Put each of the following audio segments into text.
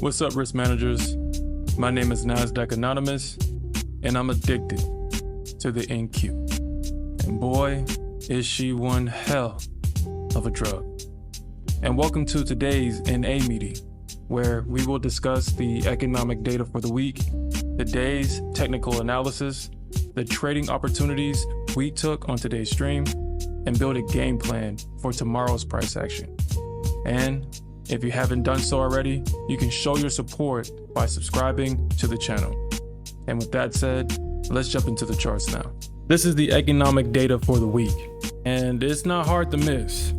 What's up, risk managers? My name is Nasdaq Anonymous, and I'm addicted to the NQ. And boy, is she one hell of a drug. And welcome to today's NA meeting, where we will discuss the economic data for the week, the day's technical analysis, the trading opportunities we took on today's stream, and build a game plan for tomorrow's price action. And if you haven't done so already, you can show your support by subscribing to the channel. And with that said, let's jump into the charts now. This is the economic data for the week, and it's not hard to miss.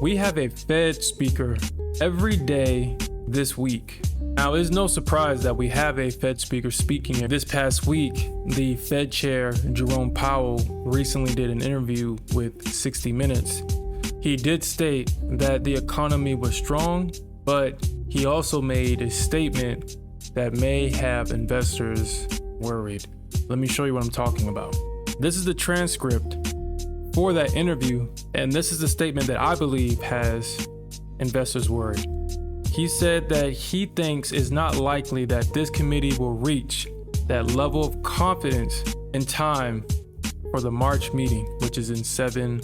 We have a Fed speaker every day this week. Now, it's no surprise that we have a Fed speaker speaking. This past week, the Fed chair, Jerome Powell, recently did an interview with 60 Minutes. He did state that the economy was strong, but he also made a statement that may have investors worried. Let me show you what I'm talking about. This is the transcript for that interview, and this is the statement that I believe has investors worried. He said that he thinks it's not likely that this committee will reach that level of confidence in time for the March meeting, which is in 7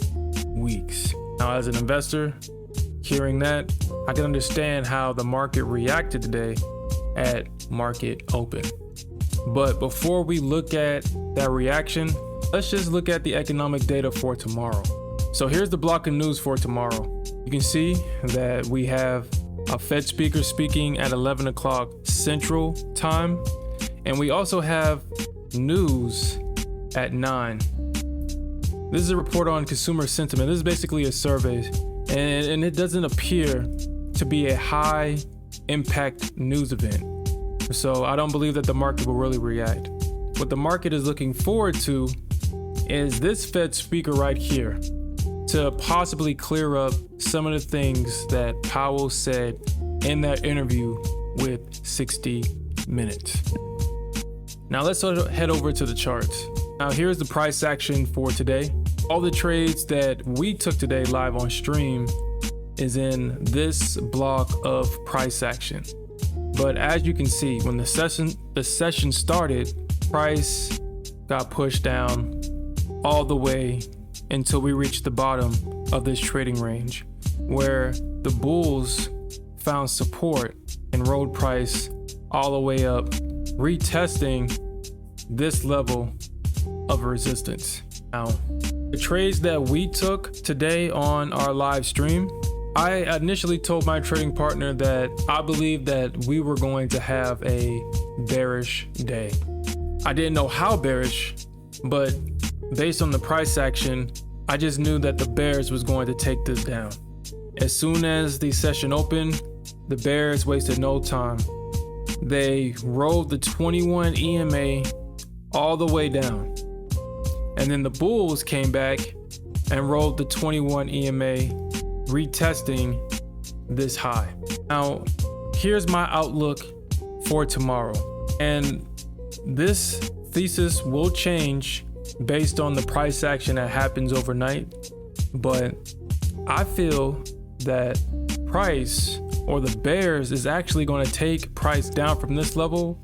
weeks. Now, as an investor, hearing that, I can understand how the market reacted today at market open. But before we look at that reaction, let's just look at the economic data for tomorrow. So here's the block of news for tomorrow. You can see that we have a Fed speaker speaking at 11 o'clock Central Time, and we also have news at 9. This is a report on consumer sentiment. This is basically a survey, and it doesn't appear to be a high impact news event. So I don't believe that the market will really react. What the market is looking forward to is this Fed speaker right here to possibly clear up some of the things that Powell said in that interview with 60 Minutes. Now let's head over to the charts. Now here's the price action for today. All the trades that we took today live on stream is in this block of price action. But as you can see, when the session started, price got pushed down all the way until we reached the bottom of this trading range, where the bulls found support and rode price all the way up, retesting this level of resistance. Now, the trades that we took today on our live stream, I initially told my trading partner that I believed that we were going to have a bearish day. I didn't know how bearish, but based on the price action, I just knew that the bears was going to take this down. As soon as the session opened, the bears wasted no time. They rolled the 21 EMA all the way down. And then the bulls came back and rolled the 21 EMA, retesting this high. Now, here's my outlook for tomorrow. And this thesis will change based on the price action that happens overnight. But I feel that price, or the bears, is actually going to take price down from this level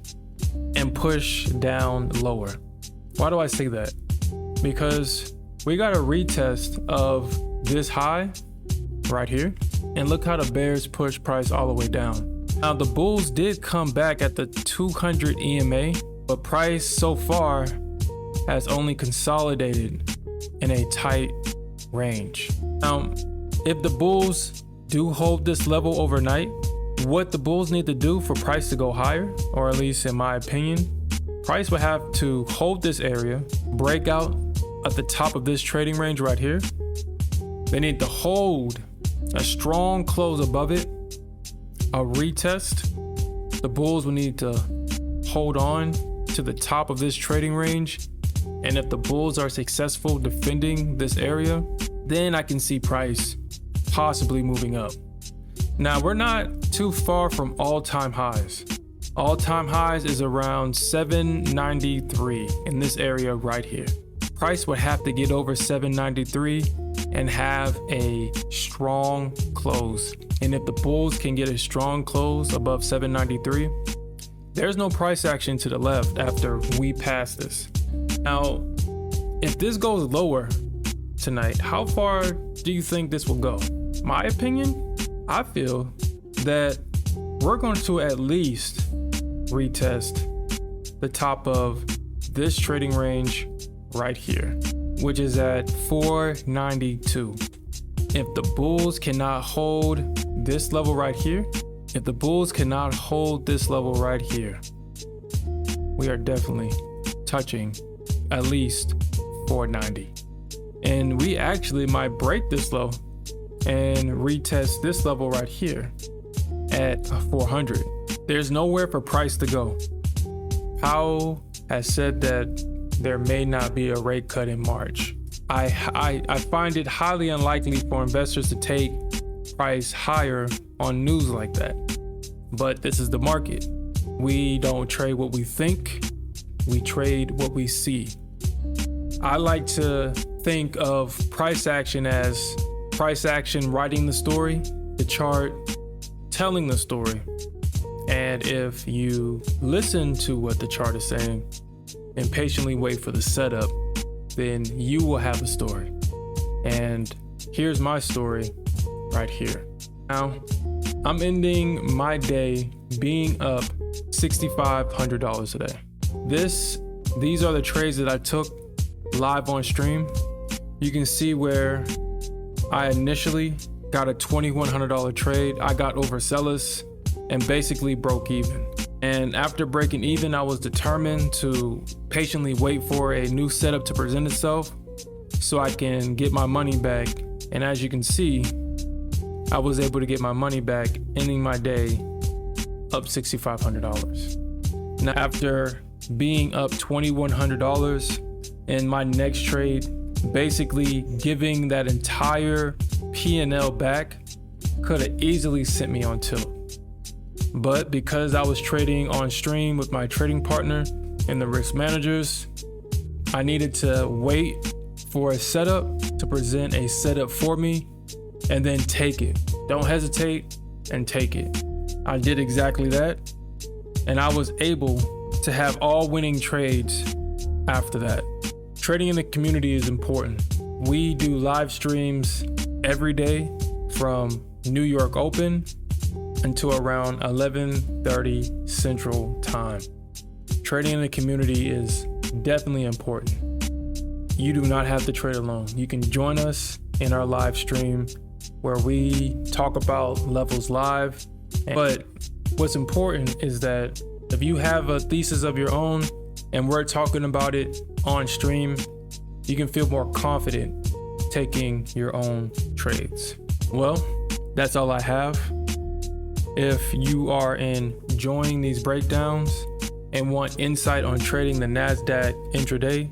and push down lower. Why do I say that? Because we got a retest of this high right here, and look how the bears push price all the way down. Now, the bulls did come back at the 200 EMA, but price so far has only consolidated in a tight range. Now, if the bulls do hold this level overnight, what the bulls need to do for price to go higher, or at least in my opinion, price would have to hold this area, break out at the top of this trading range right here. They need to hold a strong close above it, a retest. The bulls will need to hold on to the top of this trading range. And if the bulls are successful defending this area, then I can see price possibly moving up. Now, we're not too far from all-time highs. All-time highs is around 793 in this area right here. Price would have to get over 793 and have a strong close. And if the bulls can get a strong close above 793, there's no price action to the left after we pass this. Now, if this goes lower tonight, how far do you think this will go? My opinion, I feel that we're going to at least retest the top of this trading range right here, which is at 492. If the bulls cannot hold this level right here, we are definitely touching at least 490. And we actually might break this low and retest this level right here at 400. There's nowhere for price to go. Powell has said that there may not be a rate cut in March. I find it highly unlikely for investors to take price higher on news like that. But this is the market. We don't trade what we think, we trade what we see. I like to think of price action as price action writing the story, the chart telling the story. And if you listen to what the chart is saying and patiently wait for the setup, then you will have a story. And here's my story right here. Now, I'm ending my day being up $6,500 today. These are the trades that I took live on stream. You can see where I initially got a $2,100 trade. I got overzealous and basically broke even. And after breaking even, I was determined to patiently wait for a new setup to present itself so I can get my money back. And as you can see, I was able to get my money back, ending my day up $6,500. Now, after being up $2,100 in my next trade, basically giving that entire P&L back could have easily sent me on tilt. But because I was trading on stream with my trading partner and the risk managers, I needed to wait for a setup to present a setup for me and then take it. Don't hesitate and take it. I did exactly that, and I was able to have all winning trades after that. Trading in the community is important. We do live streams every day from New York Open until around 11:30 Central Time. Trading in the community is definitely important. You do not have to trade alone. You can join us in our live stream where we talk about levels live. But what's important is that if you have a thesis of your own and we're talking about it on stream, you can feel more confident taking your own trades. Well, that's all I have. If you are enjoying these breakdowns and want insight on trading the Nasdaq intraday,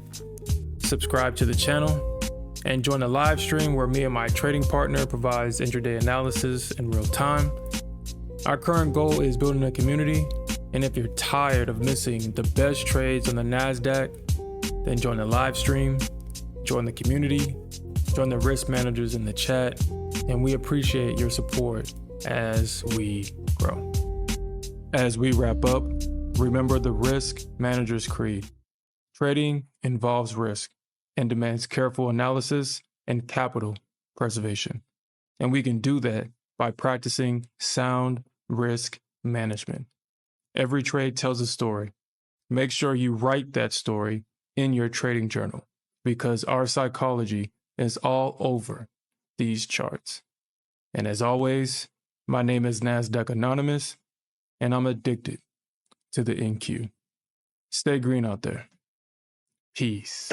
subscribe to the channel and join the live stream where me and my trading partner provides intraday analysis in real time. Our current goal is building a community, and if you're tired of missing the best trades on the Nasdaq, then join the live stream, join the community, join the risk managers in the chat, and we appreciate your support as we grow. As we wrap up, remember the risk manager's creed. Trading involves risk and demands careful analysis and capital preservation. And we can do that by practicing sound risk management. Every trade tells a story. Make sure you write that story in your trading journal because our psychology is all over these charts. And as always, my name is Nasdaq Anonymous, and I'm addicted to the NQ. Stay green out there. Peace.